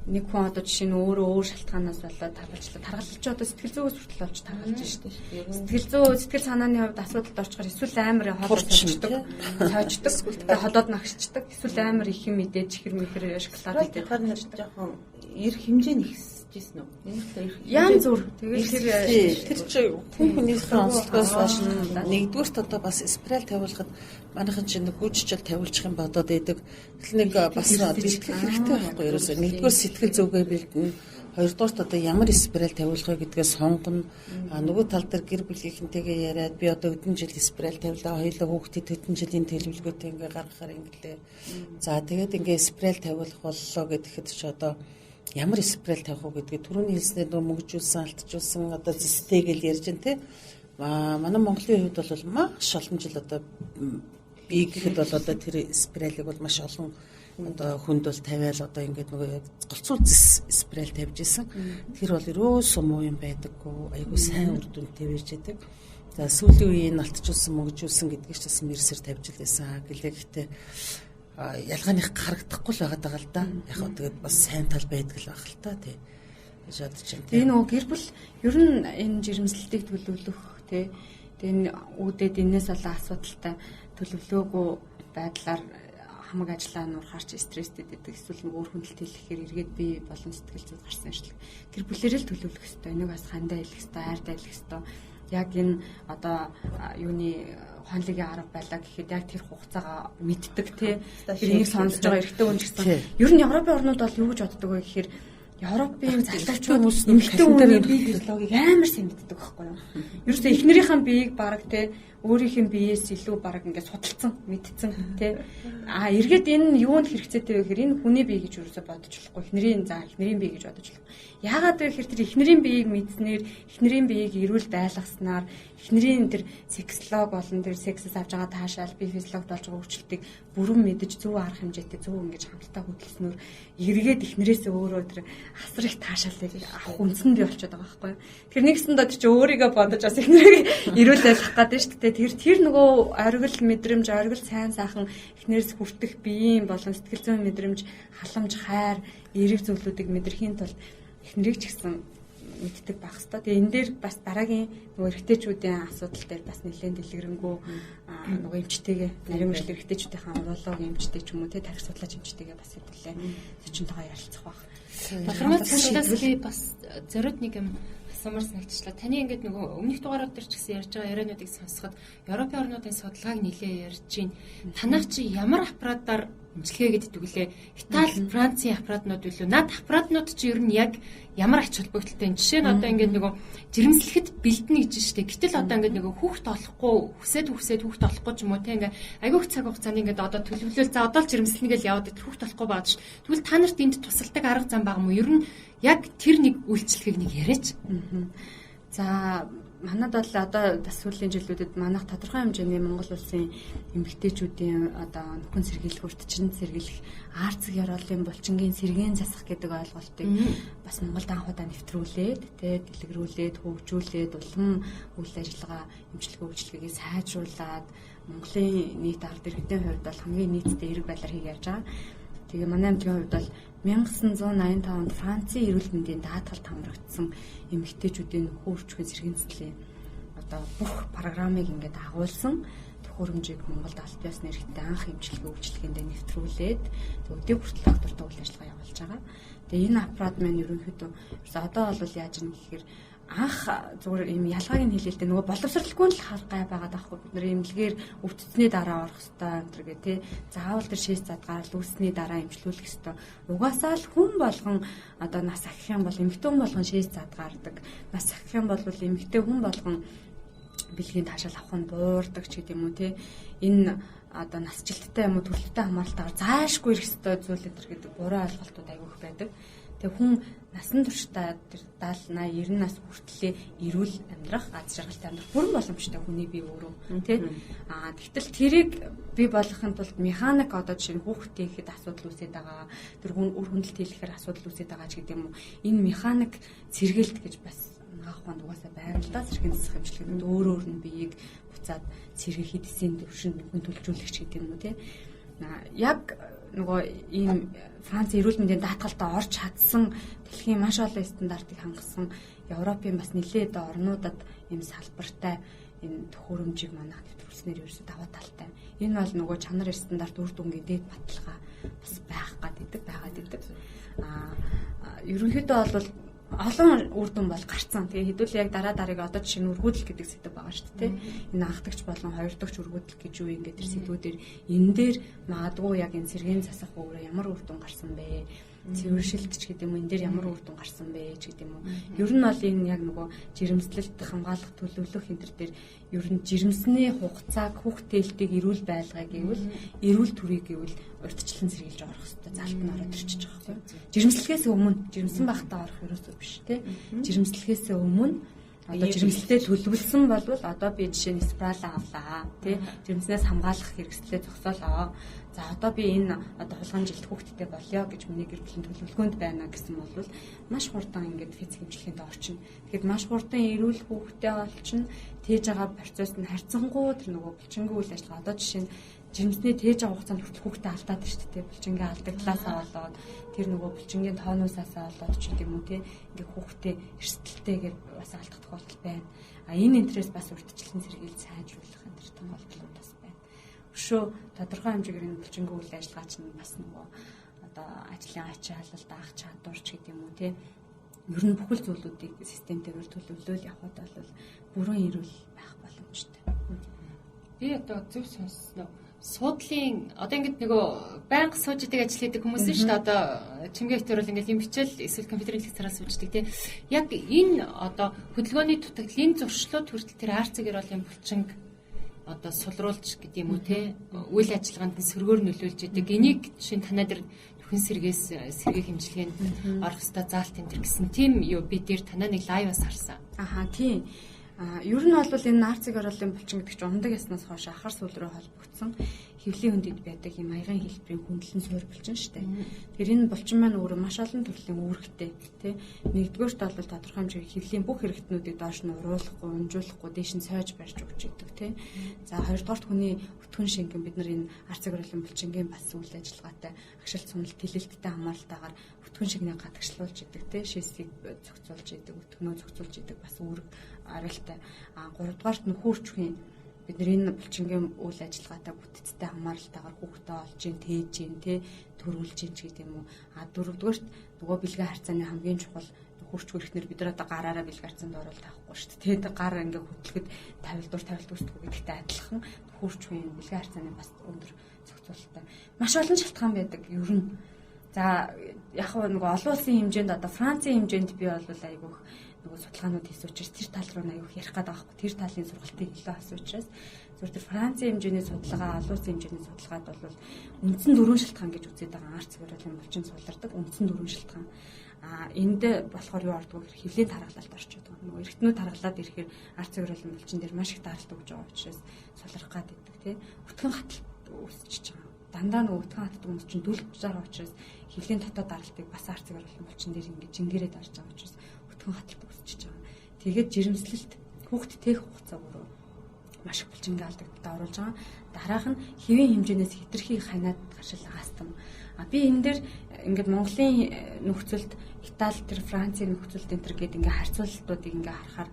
Нэг хүн одоо жишээ нь өөр шалтгаанаас болоод таргалж одоо сэтгэл зүйн хүртэл болж таргалж шүү дээ. Сэтгэл санааны хувьд асуудалд орчхоор эсвэл амар хоолойчдаг, цоочдаг, ходоод нагшчдаг, эсвэл амар их юм мэдээж чихэр мэхэр шоколад идэх. Жоохон эрх хэмжээ нь ихсэжсэн үү? Янз бүр. Тэгээд тэр чинь хүн хүнийхээ онцлогоос хойш нэгдүгürt одоо бас спираль тавиулахад манайхан чинь нэг гүйжчил тавиулчих юм бодоод байдаг. Тэгэл нэг бас бэлтгэх хэрэгтэй байхгүй юу? Нэгдүгээр сэтгэл зүгээ бэлдэнэ. Хоёрдугаарт одоо ямар спираль тавиулах вэ гэдгээ сонгоно. Нөгөө тал дээр гэр бүлийнхэнтэйгээ яриад би одоо өдөн жил спираль тавилаа. Хоёулаа хүүхдэд өдөн жилийн төлөвлөгөөтэй ингээ гаргахаар ингэлээ. За тэгээд ингээ спираль тавиулах боллоо гэхэд ч одоо ямар спираль тавих уу гэдгийг түрүүний хэлснээр нөгөө мөгжүүлсэн, алтжуулсан одоо зэстэй гэж ярьж байна те. Манай Монголын хувьд бол маш олон жил одоо би гэхэд бол одоо тэр спиралийг бол маш олон одоо хүнд бол тавиал одоо ингээд нөгөө голцоо зэс спираль тавьж исэн. Тэр бол ерөөсөө муу юм байдаггүй. Айгуу сайн үр дүнтэй байж байдаг. За сүүлийн үеийн алтжуулсан, мөгжүүлсэн гэдгийг ч бас мэрсэр тавьж лээсэн. Гэхдээ ялгааных харагдахгүй л байгаа л да. Яг хөө тэгээд бас сайн тал байдаг л байх л та тий. Гэж бодож байна. Тэгээ нөгөө гэр бүл ер нь энэ жирэмслэлтийг төлөвлөх тий. Тэгээ үүдээд энэс болон асуудалтай төлөвлөөгүй байдлаар хамаг ажиллаа нуур харч стресстэй байдаг. Эсвэл нөгөө өөр хүндлэлт хэлэхээр эргээд би болон сэтгэл зүйд гарсан ажил. Гэр бүлэрээ л төлөвлөх хэрэгтэй. Энийг бас хандаа хэлэх хэрэгтэй, айр дайлах хэрэгтэй. Яг энэ одоо юуны хонлогийн арга байлаа гэхэд яг тэр хугацаагаа мэддэг тий. Тэр энийг сонсож байгаа эрэгтэй хүн ч гэсэн ер нь Европын орнууд бол юу гэж боддог вэ гэхээр Европын залуучууд эмэгтэй хүний бие физиологийг амар сайн мэддэг байхгүй юу? Ерөөсөө эхнэрийнхэн биеийг бараг тий өөрийнх нь биеэс илүү бараг ингээд судалсан, мэдсэн тий. Эргээд энэ юунд хэрэгцээтэй вэ гэхээр энэ хүний бие гэж ерөөсөө бодож болохгүй. Эхнэрийн бие гэж бодож болохгүй. Яагаад вэ гэхээр тэр эхнэрийн биеийг мэдснээр, эхнэрийн биеийг эрүүл байлгаснаар, эхнэрийн тэр сексолог болон тэр сексээс авж байгаа таашаал, бие физиологид болж байгаа өөрчлөлтийг бүрэн мэдэж зөв арга хэмжээтэй зөв ингэж хамтдаа хөдөлснөөр эргээд эхнэрээс өөрөө тэр асар их таашаалыг авах үндсэн бий болчиход байгаа байхгүй юу? Тэр нэгсэндээ тэр чи өөрийгөө бодож бас эхнэрийг эрүүл байлгах гэдэг нь шүү дээ. Тэр нөгөө оргил мэдрэмж, оргил сайн сайхан эхнэрээс хүртэх биеийн болон сэтгэл зүйн мэдрэмж, халамж, хайр, эерэг зүйлүүдийг мэдрэхийн тулд эхнэрийг ч гэсэн мэддэг байх хэвээр. Тэгээ энэ дээр бас дараагийн нөгөө эрэгтэйчүүдийн асуудал дээр бас нэлээд дэлгэрэнгүй нөгөө эмчтэйгээ нарийн мөрөл эрэгтэйчүүдийн урологи эмчтэй ч юм уу те тарих судлаач эмчтэйгээ бас хэвлээ зочинтойгоо ярилцах байх. Информац цаашдаас би бас зориуд нэг юм асуумар санагдчихлаа. Таны ингээд нөгөө өмнөх дугаарууд дээр ч гэсэн ярьж байгаа яриануудыг сонсоход Европын орнуудын судалгааг нэлээд ярьж байна. Танах чи ямар аппаратаар имчилгээ гэдэг үглээ? Итали, Францын аппаратнууд билүү? Наад аппаратнууд чи ер нь яг ямар ач холбогдолтой юм? Жишээ нь одоо ингээд нөгөө жирэмслэхэд бэлдэнэ гэж штэ. Гэтэл одоо ингээд нөгөө хүүхд олохгүй, хүсээд хүүхд олохгүй ч юм уу те ингээд айгүйх цаг хугацаанд ингээд одоо төлөвлөл за одоо л жирэмслэнэ гэж яваад хүүхд олохгүй байгаа шүү. Тэгвэл та нарт энд тусалдаг арга зам байгаа мó? Ер нь яг тэр нэг үйлчлэгийг нэг яриач. За манад бол одоо сүүлийн жилүүдэд манайх тодорхой хэмжээний Монгол улсын эмэгтэйчүүдийн одоо нөхөн сэргийлэх, урьдчилан сэргийлэх, арцэг яроолын булчингийн сэргээн засах гэдэг ойлголтыг бас Монголд анхудаа нэвтрүүлээд, дэлгэрүүлээд, хөгжүүлээд, улам үйл ажиллагаа, эмчилгээ үйлчлэгийг сайжруулад Монголын нийт ард иргэдийн хувьд бол хамгийн нийтдээ эрэг байдлаар хийж явж байгаа. Тэгээ манай эмчилгээний хувьд бол 1985 онд Францын эрүүл мэндийн даатгалд хамрагдсан эмэгтэйчүүдийн хөрчгөн сэргэнцлийн одоо бүх программыг ингээд агуулсан төхөөрөмжийг Монголд аль ёсны эрхтэй анх эмчилгээ үйлчлэгээндээ нэвтрүүлээд өдөө хүртэл доктортой үйл ажиллагаа явуулж байгаа. Тэгээ энэ аппарат маань ерөнхийдөө одоо бол яаж юм гэхээр анх зүгээр юм ялгааг нь хэлээ л дээ нөгөө боловсралгүй л гай байгаад аахгүй бид нэр эмнэлгээр өвдсөний дараа орох хэвээр энэ гэх тээ заавал тэр шээс задгаар лүүсний дараа эмчлүүлэх хэвээр угаасаа л хүн болгон одоо нас ахих юм бол эмэгтэй хүн болгон шээс задгаардаг нас ахих юм бол эмэгтэй хүн болгон бэлгийн таашаал авах нь буурдаг ч гэдэм үү те энэ одоо насжилттай юм уу төрөлттэй хамааралтайгаар заашгүй ирэх хэвээр зүйл энэ гэдэг буруу ойлголтууд айгүйх байдаг. Тэгээ хүн насан туршдаа тэр 70 80 90 нас хүртлээр эрүүл амьдрах, аз жаргалтай амьдрах бүрэн боломжтой хүний бие өөрөө тий. Тэгтэл тэрийг бий болгохын тулд механик одоо жишээ нь хүүхдээ ихэд асуудал үүсээд байгаа, тэр хүн үр хөндлөлт хийхээр асуудал үүсээд байгаа ч гэдэм үү. Энэ механик сэргээлт гэж бас анхааханд угаасаа байна л да. Сэргийн засах хэмжлэгэнд өөр нь биеийг буцаад сэргэх хэдсийн төвшөнд хүн төлжүүлэгч гэдэг юм уу тий. Яг нөгөө ийм Франц эрүүл мэндийн даатгалтаа орж чадсан дэлхийн маш олон стандартыг хангасан Европын бас нэлээд орнуудад ийм салбартай энэ төхөөрөмжийг манайх нэвтрүүлснээр ерөөсөд даваа талтай. Энэ бол нөгөө чанар стандарт үр дүнгийн дээд баталгаа бас байгаад идэг. Ерөнхийдөө бол олон үр дүн бол гарцсан. Тэгээ хэдүүл яг дараа одоо жишээ нь үргүүдэл гэдэг сэдв байгаа шүү дээ. Энэ анхдагч болон хоёр дахь үргүүдэл гэж юу юм гэдэг сэдвүүдээр энэ дээр магадгүй яг энэ сэргээн засах өөрөө ямар үр дүн гарсан бэ? Цэвэршилт ч гэдэг юм энэ дээр ямар үр дүн гарсан бэ ч гэдэг юм уу. Ер нь бол энэ яг нөгөө жирэмслэлт хамгаалах төлөвлөх энэ төр дээр ер нь жирэмсний хугацааг хүүхдээлтийг эрүүл байлгая гэвэл эрүүл төрийг гэвэл урьдчилан сэргийлж орох хэрэгтэй. Залт нь ороод ирчихэж байгаа байхгүй. Жирэмслэхээс өмнө жирэмсэн байхдаа орох ерөөсөө биш тий. Жирэмслэхээс өмнө одоо жирэмслэлтэй төлөвлөсөн болвол одоо би жишээ нь спрала авлаа тий. Жирэмснээс хамгаалах хэрэгслээ зогсоолоо. За одоо би энэ одоо хулгайн жилд хүүхдтэй болёо гэж миний гэр бүлийн төлөвлөгөөнд байна гэсэн бол маш хурдан ингээд физик хэмжлэгэнд орчин. Тэгэхэд маш хурдан эрүүл хүүхдтэй олчин тээж байгаа процесс нь харьцангуй тэр нөгөө булчингийн үйл ажиллагаа одоо жишээ нь жирэмсний тээж байгаа хугацаанд хүртэл хүүхдээ алдаад байна шүү дээ. Булчингийн алдагдлаасаа болоод тэр нөгөө булчингийн тоонуусаасаа болоод ч юм уу тий ингээд хүүхдээ эрсдэлтэйгээр бас алдах тохиолдол байна. Энэ интерес бас урьдчилан сэргийлж сайжруулах энэ төр тохиолдлууд бас байна. Өшөө тодорхой хэмжээгээр энэ булчингийн үйл ажиллагаа чинь бас нөгөө одоо ажлын ачаалал даах чадварч гэдэг юм уу тий ер нь бүхэл зүйлүүдийг системтэйгээр төлөвлөөл явхад бол бүрэн эрүүл байх боломжтой. Би одоо зөв сонссноо суудлын одоо ингээд нөгөө байнга сууж идэг ажил хийдэг хүмүүс шүү дээ. Одоо чимгээ хэтэр бол ингээд юм хичээл эсвэл компьютерийн лекцаараа сууждаг тийм. Яг энэ одоо хөдөлгөөний дутагдлын зуршлууд хүртэл тэр арцэг гэрээлийн булчинг одоо сулруулж гэдэг юм уу те үйл ажиллагаанд сөргөөр нөлөөлж идэг. Энийг жишээ нь танаа дээр нөхөн сэргээх хэмжлэгэнд орох хэвээр заалт энэ төр гэсэн тийм юу би дээр танаа нэг лайваас харсан. Тийм. Ер нь бол энэ нарцэг оролын булчин гэдэг чинь ундаг яснаас хойш ахар сүүл рүү холбогдсон хөвлийн хөндөд байдаг юм аягын хэлбэрийн хүндлэн суур булчин шүү дээ. Тэгэхээр энэ булчин маань өөрөө маш олон төрлийн үүрэгтэй тий. Нэгдүгээрт бол тодорхой хэмжээний хөвлийн бүх хэрэгтнүүдийг доош нь уруулахгүй, унжуулахгүй, дээш нь сойж барьж өгч идэг тий. За хоёрдугаарт хүний өтгөн шингэн бид нар энэ арцэг оролын булчингийн бас үйл ажиллагаатай агшилт суналт тэлэлттэй хамааралтайгаар өтгөн шигнээ гадагшлуулж идэг тий. Шээсийг зохицуулж идэг, өтгөнөө зохицуулж идэг бас үүрэг арилтай. Гуравдугаарт нөхөрчхийн бидний энэ булчингийн үйл ажиллагаатай бүтцтэй хамааралтайгаар хүүхдээ олж ийн, тээж ийн, төрүүлж ийн ч гэдэг юм уу. Дөрөвдүгээрт нөгөө бэлгийн харьцааны хамгийн чухал хурц хүрэхнэр бид нар одоо гараараа бэлгийн харьцаанд орол таахгүй шүү дээ. Тэгээд гар ингээ хөтлөхөд тавилдуулсдгүй гэдэгтэй адилхан хурц үеийн бэлгийн харьцааны бас өндөр зохицуулалттай. Маш олон шалтгаан байдаг ер нь. За яг нөгөө олон улсын хэмжээнд одоо Францын хэмжээнд би бол айгүйх нөгөө судалгаанууд хийсэн учраас тэр тал руу айгүйх ярих гэдэг байхгүй. Тэр талын сургалтыг илүү асууж учраас зөвхөн тэр Францын хэмжээний судалгаа, олон улсын хэмжээний судалгаад бол үндсэн 4 шалтгаан гэж үзээд байгаа. Арц цэвэрлэлийн булчин сулдардаг үндсэн 4 шалтгаан. Энд болохоор юу ордог вэ? Хөвлийн тархалалт орчод байгаа. Нөгөө эргэтнүүд тархалаад ирэхээр арц цэвэрлэлийн булчин дээр маш их даралт өгж байгаа учраас сулрах гад идэг тий. Өтгөн хаталт үүсчихэж байгаа. Дандаа нөгөө өтгөн хатдаг хүмүүс чинь дүлж байгаа учраас хөвлийн дотоод даралтыг бас арц цэвэрлэлийн булчин дээр ингэж жингэрээ дарж байгаа учраас өтгөн хаталт үүсчихэж байгаа. Тэгээд жирэмслэлт хүүхд тех хугацаа өөрөө маш их булчингийн алдагтад оруулж байгаа. Дараах нь хэвийн хэмжээнээс хэтэрхий ханаад гаршил астам. Би энэ дээр ингээд Монголын нөхцөлд Итали, Францын нөхцөлд энэ төр гэдэг ингээ харьцуулалтуудыг ингээ харахаар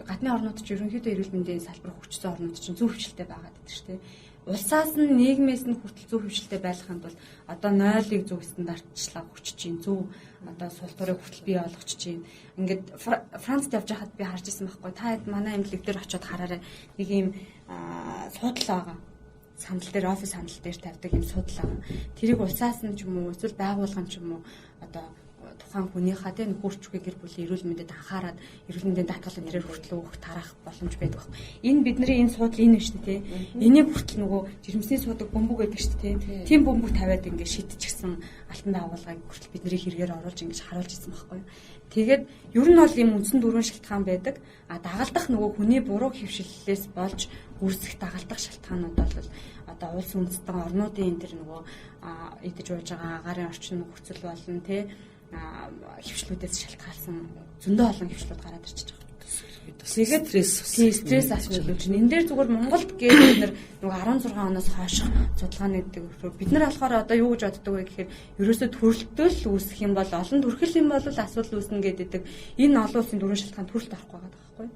гадны орнууд ч ерөнхийдөө эрүүл мэндийн салбар хүчтэй орнууд чинь зөв хвшилтэй байгаад байдаг шүү дээ. Улсаас нь нийгмээс нь хүртэл зөв хвшилтэй байлгахын тулд одоо 0-ыг зөв стандартчлаа хүчиж чинь зөв одоо сул дурыг хүртэл бий болгоч чинь ингээд Францд явж байхад би харж ирсэн байхгүй. Та манай эмнэлэг дээр очиод хараарай. Нэг юм суудлаа байгаа. Сандал дээр офис сандал дээр тавьдаг юм суудлаа. Тэрийг улсаас нь ч юм уу эсвэл байгуулгын ч юм уу одоо тухайн хүнийхээ тэ нөхөрчгүй гэр бүлийн эрүүл мэндэд анхаарад эрүүл мэндийн даатгалын нэрээр хүртэл өгөх тарах боломж байдаг. Энэ бидний энэ суудл энэ шүү дээ тэ. Энийг хүртэл нөгөө жирэмсний суудаг бөмбөг гэдэг шүү дээ тэ. Тийм бөмбөг тавиад ингээд шидчихсэн алтан дагуулгыг хүртэл бидний хэрэгээр оруулж ингэж харуулж ирсэн байхгүй. Тэгээд ер нь бол юм үндсэн 4 шалтгаан байдаг. Дагалдах нөгөө хүний буруу хөвшиллээс болж үүсэх дагалдах шалтгаанууд бол одоо улс үндэстэн орнуудын энэ төр нөгөө идэж ууж байгаа агарын орчин нөхцөл болон тэ хөвшлүүдээс шалтгаалсан зөндөө олон хөвшлүүд гараад ирчихэж байгаа. Тэгээд стресс асуудал үүж. Энэ дээр зүгээр Монголд гээд бид нар нөгөө 16 оноос хойш судалгааны гэдэг. Бид нар болохоор одоо юу гэж боддог вэ гэхээр ерөөсөө төрөлтөл үүсэх юм бол олон төрхөл юм бол асуудал үүснэ гэдэг. Энэ олон улсын 4 шалтгаан төрөлт орохгүй байгаа байхгүй.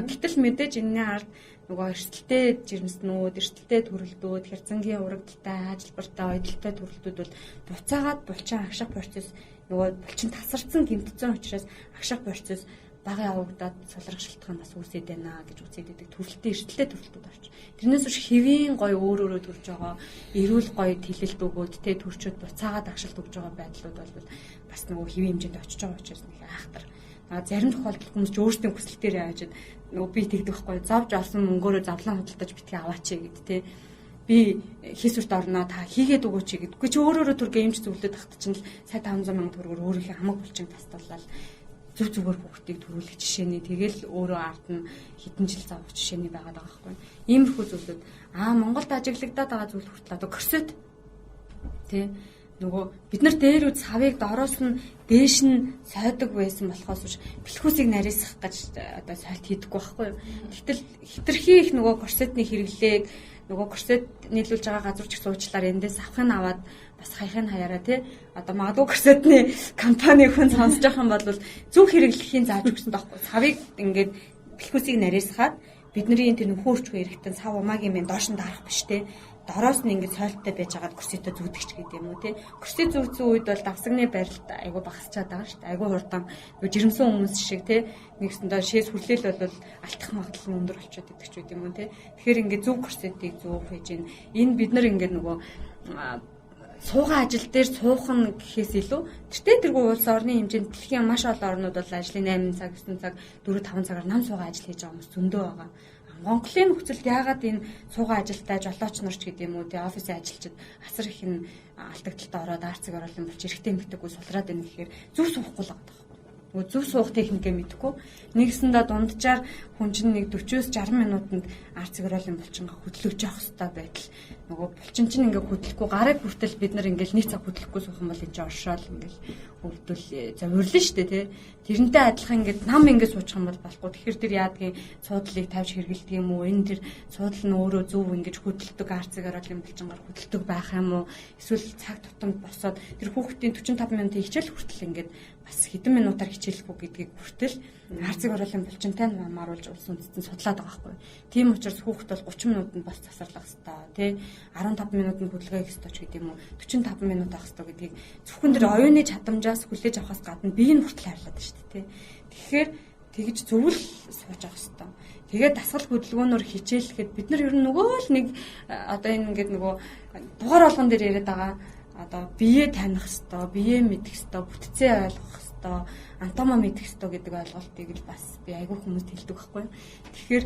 Гэтэл мэдээж энэний ард нөгөө эрсдэлтэй жирэмснүүд, эрсдэлтэй төрөлтүүд, хэрцэнгийн урагдaltaй, ажилбартай, ойдолтой төрөлтүүд бол буцаагаад булчин агших процесс нөгөө булчин тасарсан гэмтсэн учраас агших процесс бага явагдаад сулрах шалтгаан бас үүсээд байна гэж үзээд байдаг. Төрөлттэй эрсдэлтэй төрөлтүүд орч. Тэрнээс биш хэвийн гой өөр төрж байгаа, эрүүл гой тэлэлт өгөөд тэ төрчөд буцаагаад агшилт өгж байгаа байдлууд бол бас нөгөө хэвийн хэмжээнд очиж байгаа учраас нэг айхтар. Зарим тохиолдолд хүмүүс өөрсдийн хүсэл дээр яажад нөгөө би тэгдэг байхгүй завж олсон мөнгөөрөө завлан худалдаж битгий аваач гэд тэ би хийсвэрт орноо та хийгээд өгөөч гэдэггүй чи өөрөө түргээ юмч зөвлөд тахт чинь л сая 500 сая төгрөгөөр өөрийнхөө хамаг булчин тастуулаад зүг зүгээр хүүхдийг төрүүлэх жишээний тэгэл өөрөө ард нь хэдэн жил завах жишээний байгаад байгаа байхгүй. Иймэрхүү зүйлүүд Монголд ажиглагдаад байгаа зүйл хүртэл одоо корсет тий нөгөө бид нар дээр үз савыг дороос нь дээш нь сойдог байсан болохоос биш бэлхүүсийг нарийсах гэж одоо сойлт хийдэггүй байхгүй. Гэтэл хитрхи их нөгөө корсетны хэрэглээг нөгөө корсет нийлүүлж байгаа газар ч суучлаар эндээс авахын аваад бас хаяхын хаяараа тий одоо магадгүй корсетны компани хүн сонсож байгаа юм бол зөв хэрэглэхийн зааж өгсөн таахгүй. Савыг ингээд бэлхүүсийг нарийсахад бидний энэ тэр нөхөрчгүй эрэхтэн сав умаагийн мен доош нь дарах биш тий дороос нь ингээд сойлттой байж байгаад корсетөө зүудэгч гэдэг юм уу тий. Корсет зүүцсэн үед бол давсагны барилт айгу багасчаад байгаа шүү дээ. Айгу хурдан жирэмсэн хүмүүс шиг тий нэгсэндээ шээс хүлээл бол алтах магадлал нь өндөр болчиход идэх ч үгүй юм уу тий. Тэгэхээр ингээд зөв корсетийг зөв хийж гин. Энэ бид нар ингээд нөгөө суугаа ажил дээр суух нь гэхээс илүү тэргүй улс орны хэмжээнд дэлхийн маш олон орнууд бол ажлын 8 цаг 9 цаг 4 5 цагаар нам суугаа ажил хийж байгаа хүмүүс зөндөө байгаа. Монголын нөхцөлд яагаад энэ суугаа ажилтай жолооч нарч гэдэг юм уу тий офисын ажилчид асар их энэ алдагдлалд ороод арцыг оруулан болж эрэхтэй эмэгтэйгөө сулраад байна гэхээр зөв суухгүй л байгаа. Нөгөө зөв суух техникээ мэдэхгүй нэгсэндээ дунджаар хүн чинь нэг 40-60 минутанд арцыг оруулан булчингаа хөдлөвж явах хэрэгтэй байтал нөгөө булчин чинь ингээ хөдлөхгүй гарыг хүртэл бид нар ингээл нэг цаг хөдлөхгүй суух юм бол энэ чинь оршоол ингээл өвдөл завирлаа шүү дээ тий. Тэрнтэй адилхан ингээд нам ингээд суучих юм бол болохгүй. Тэгэхээр тэр яадгийн суудлыг тавьж хэрэгэлдэг юм уу? Энэ тэр суудл нь өөрөө зөв ингээд хөдөлдөг арцыг оруулан булчингаар хөдөлдөг байх юм уу? Эсвэл цаг тутамд босоод тэр хүүхдийн 45 минутын хичээл хүртэл ингээд бас хэдэн минутаар хичээл хичээлэх үү гэдгийг хүртэл арцыг оруулын булчинтай маруулж улс үндэстэн судлаад байгаа байхгүй. Тийм учраас хүүхэд бол 30 минутанд бас засварлах хэрэгтэй тий 15 минутанд хөдөлгөөн хийх хэрэгтэй ч гэдэг юм уу 45 минут авах хэрэгтэй гэдгийг зөвхөн тэр оюуны чадамжаас хүлээж авахаас гадна биеийг хүртэл хайрлаад шүү дээ тий. Тэгэхээр тэгж зөвл сууж авах хэрэгтэй. Тэгээд дасгал хөдөлгөөнөөр хичээлэхэд бид нар ер нь нөгөө л нэг одоо энэ ингээд нөгөө дугаар болгон дээр яриад байгаа одоо бие таних хэвээр, бие мэдэх хэвээр, бүтцээ ойлгох хэвээр, анатоми мэдэх хэвээр гэдэг ойлголтыг л бас би айгүй хүмүүст хэлдэг байхгүй. Тэгэхээр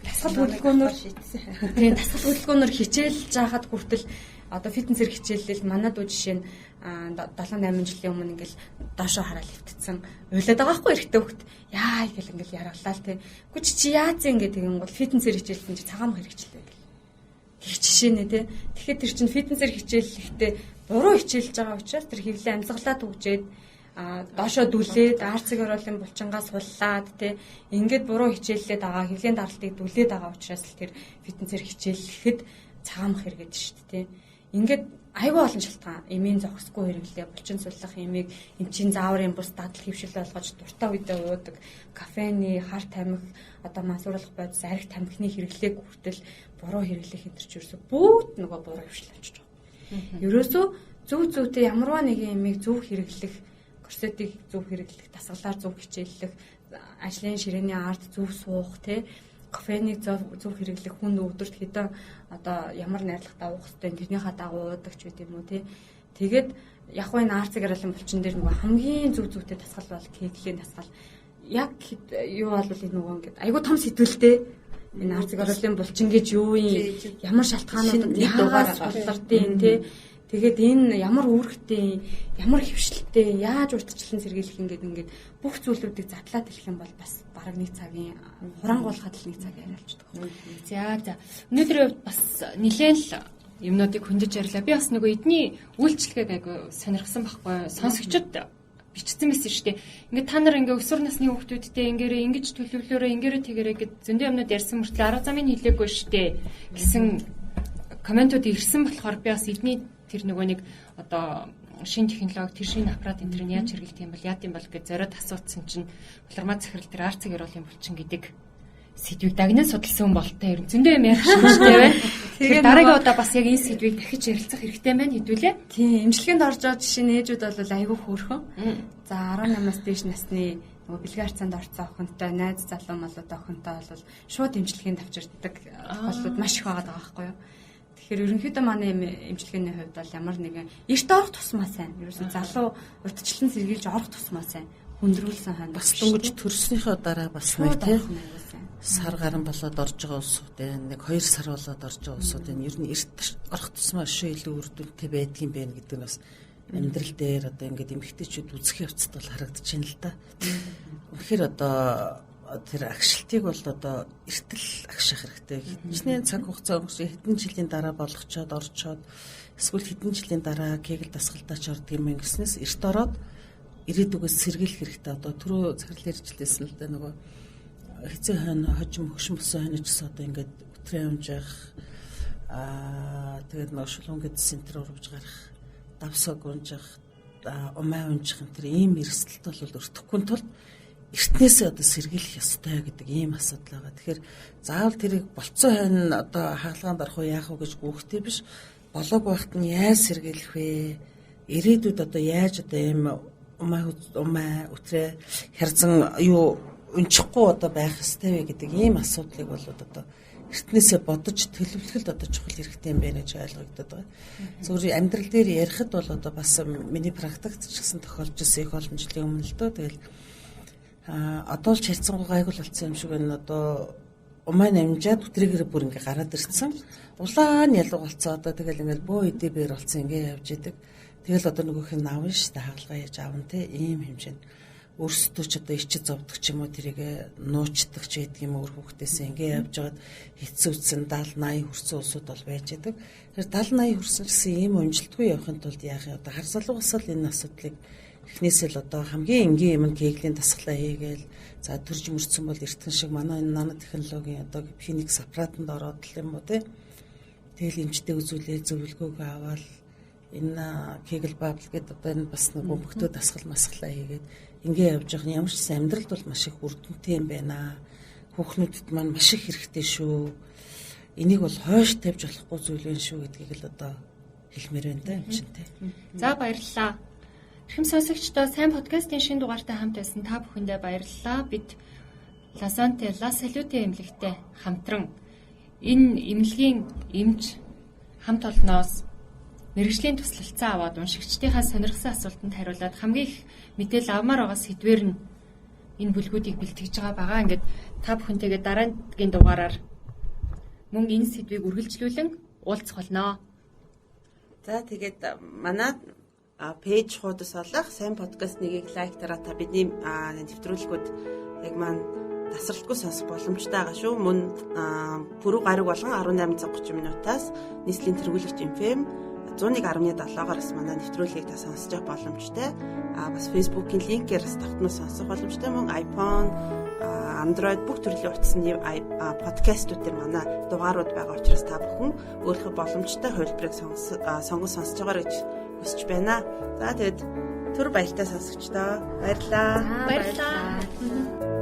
дасгал хөдөлгөөнөөр хичээлж байхад хүртэл одоо фитнесээр хичээлэл манад уу жишээ нь 7-8 жилийн өмнө ингээл доошоо хараад хөвтцсэн уйлаад байгаа байхгүй эрэгтэй хөвгт яа гэл ингээл яраглаа л тий. Үгүй чи яац ингэ тэгэн бол фитнесээр хичээлсэн чи цагаан хэрэгчлээ гэл. Их жишээ нэ тий. Тэгэхээр тэр чин фитнесээр хичээлэхдээ буруу хичээлж байгаа учраас тэр хэвлээ амсгалаад үгжээд доошоо дүлээд арцыг оруулын булчингаас суллаад тий ингээд буруу хичээллээд байгаа хэвлийн даралтыг дүлээд байгаа учраас л тэр фитнесээр хичээлэхэд цагаамх хэрэгэд шүү дээ тий. Ингээд айгүй олон шалтгаан эмийн зохисгүй хэрэглээ булчин суллах эмийг эмчийн зааврын бус дадал хөвшил болгож дуртай үедээ уудаг кофений хар тамхи одоо мансууруулах бодис арх тамхины хэрэглээг хүртэл буруу хэрэглэх энэ ч ерөөсө бүгд нөгөө буруу хөвшил очиж байгаа. Ерөөсө зөв зүйтэй ямарваа нэгэн эмийг зөв хэрэглэх корсетыг зөв хэрэглэх дасгалаар зөв хичээллэх ажлын ширээний ард зөв суух тий кофенийг зөв хэрэглэх хүн өдөрт хэдэн одоо ямар найрлагатай уух хэрэгтэй тэрнийхээ дагуу уудаг ч гэдэм үү тий. Тэгээд яг хөө энэ арцыг арилан булчин дээр нөгөө хамгийн зөв зүйтэй дасгал бол кеглийн дасгал. Яг юу бол энэ нөгөө ингээд айгүй том сэтгүүлтэй энэ арцыг арилан булчин гэж юу юм ямар шалтгаанууд нэг дугаар боллортын тий. Тэгээд энэ ямар үүрэгтэй, ямар хөвшилтэй, яаж урьдчилан сэргийлэх ингээд бүх зүйлүүдийг задлаад хэлэх юм бол бас бараг нэг цагийн хурангуулахад л нэг цаг яриалчдаг. За. Өнөөдөр бас нэлээд л юмнуудыг хөндөж ярьлаа. Би бас нөгөө эдний үйлчлэгийг айгу сонирхсан байхгүй. Сонсогчдод бичсэн байсан шүү дээ. Ингээд та нар ингээ өсвөр насны хүүхдүүдтэй ингээрээ ингэж төлөвлөөрөө ингээрээ тэгэрээ гэд зөндөө юмнууд ярьсан мөртлөө арга замыг хэлээгүй шүү дээ гэсэн комментууд ирсэн болохоор би бас эдний тэр нөгөө нэг одоо шин технологи, тэр шин аппарат энэ төрний яаж хэрэглэх юм бол яа гэм бол гэж зориод асууцсан чинь улирмаа захирал тэр арцыг оруулын булчин гэдэг сэдвийг дагнан судалсан хүн болтой ер нь зөндөө юм ярих шимжтэй байна. Тэгэхээр дараагийн удаа бас яг энэ сэдвийг дахиж ярилцах хэрэгтэй байна хэдүүлээ. Тийм, эмчилгээнд орж байгаа жишээ нь ээжүүд бол айгүй хөөрхөн. За 18-аас дээш насны нөгөө бэлгийн харьцаанд орцсон охинтой, найз залуу малууд охинтой бол шууд эмчилгээнд авчирддаг тохиолдлууд маш их байгаа байхгүй юу? Тэгэхээр ерөнхийдөө манай эмчилгээний хувьд бол ямар нэгэн эрт орох тусмаа сайн. Ерөөсөн залуу урьдчилан сэргийлж орох тусмаа сайн. Хүндрүүлсэн хань бас дөнгөж төрснийхөө дараа бас нэг тийм сар гарan болоод орж байгаа улсуудын нэг 2 сар болоод орж байгаа улсуудын ер нь эрт орох тусмаа шүү илүү үр дүнтэй байдгийн бэ гэдэг нь бас амьдрал дээр одоо ингээд эмэгтэйчүүд үзэх явцад бол харагдаж байна л да. Тэгэхээр одоо тэр агшилтыг бол одоо эртэл агших хэрэгтэй. Хичнээн цаг хугацаа өнгөрсөн хэдэн жилийн дараа болгочоод орчоод эсвэл хэдэн жилийн дараа кегл дасгалтаач ордог юм гэснээс эрт ороод ирээдүгээс сэргийлэх хэрэгтэй. Одоо түрүү захирал ярьжлээсэн л да нөгөө хэцүү хань хожим хөгшин босон ханьчсан одоо ингээд өтрээ амжих тэгээд нөгөө шулуун гэдэг центр урвж гарах давсаг унжих умаа унжих энэ ийм эрсдэлт бол өртөхгүй тул эртнээсээ одоо сэргийлэх ёстой гэдэг ийм асуудал байгаа. Тэгэхээр заавал тэрийг болцсон хань одоо хаалгаанд орох уу яах вэ гэж гүөхтэй биш. Болоог байхад нь яаж сэргийлэх вэ? Ирээдүйд одоо яаж одоо ийм умаа өтрээ хярзан юу унчихгүй одоо байх ёстой вэ гэдэг ийм асуудлыг бол одоо эртнээсээ бодож төлөвлөхөд одоо чухал хэрэгтэй юм байна гэж ойлгогдод байгаа. Зөвхөн амьдрал дээр ярихад бол одоо бас миний практикт ч гэсэн тохиолж ирсэн их олон жилийн өмнө л доо тэгэл одоо л харьцангуй гайгүй болсон юм шиг байна. Одоо умаа намжаад өтрийгээр бүр ингээ гараад ирсэн. Улаан ялуу болцоо одоо тэгэл ингээл бөө идэ бэр болсон ингээ явж идэг. Тэгэл одоо нөгөөх нь аавн штэ хаалгаа яаж аавн те ийм хэмжээнд өөрсдөө ч одоо ичид зовдөг ч юм уу тэрийг нуучдаг ч гэдэг юм өөр хүүхдээсээ ингээ явж байгаад хэцүүцэн 70 80 хүрсэн улсууд бол байж идэг. Тэр 70 80 хүрсэн гэсэн ийм унжилтгүй явахын тулд яах юм одоо хар залуугаас л энэ асуудлыг эхнээсээ л одоо хамгийн энгийн юм кеглийн дасгалаа хийгээл за төрж мөрцсөн бол эртхэн шиг манай энэ нано технологийн одоо Phoenix аппаратанд ороод л юм уу те тэгэл эмчтэй үзүүлээ зөвлөгөөгөө аваад энэ Kegel Bubble гэдэг одоо энэ бас нөгөө бөхтөө дасгал масгалаа хийгээд ингээ явж байгаа юм. Ямар ч гэсэн амьдралд бол маш их үр дүнтэй юм байна. Хүүхнүүдэд маань маш их хэрэгтэй шүү. Энийг бол хойш тавьж болохгүй зүйл юм шүү гэдгийг л одоо хэлмээр байна да юм шинтэй. За баярлалаа. Эрхэм сонсогчдоо сайн подкастын шинэ дугаартай хамт байсан та бүхэндээ баярлалаа. Бид Ласанте Ла Салюте эмнэлэгтэй хамтран энэ эмнэлгийн эмч хамт олноос мэргэжлийн туслалцаа аваад уншигчдийнхаа сонирхсан асуултанд хариулаад хамгийн их мэдээлэл авмаар байгаа сэдвэр нь энэ бүлгүүдийг бэлтгэж байгаа. Ингээд та бүхэнтэйгээ дараагийн дугаараар мөн энэ сэдвийг үргэлжлүүлэн уулзах болно. За тэгээд манай пэйж хуудас олох сайн подкаст нэгийг лайктараа та бидний нэвтрүүлгүүд яг маань тасралтгүй сонсох боломжтой байгаа шүү. Мөн пүрэв гараг болгон 18:30 минутаас нийслэлийн тэргүүлэгч FM 101.7-оор манай нэвтрүүлгийг та сонсож авах боломжтой. Бас Facebook-ийн линкээр тогтмол сонсох боломжтой. Мөн iPhone, Android бүх төрлийн утасны подкастууд дээр манай дугаарууд байгаа учраас та бүхэн өөрийнхөө боломжтой хувилбарыг сонгож сонсож байгаа гэж хүсэж байна. За тэгээд түр баяртай сонсогчдоо баярлалаа. Баярлалаа.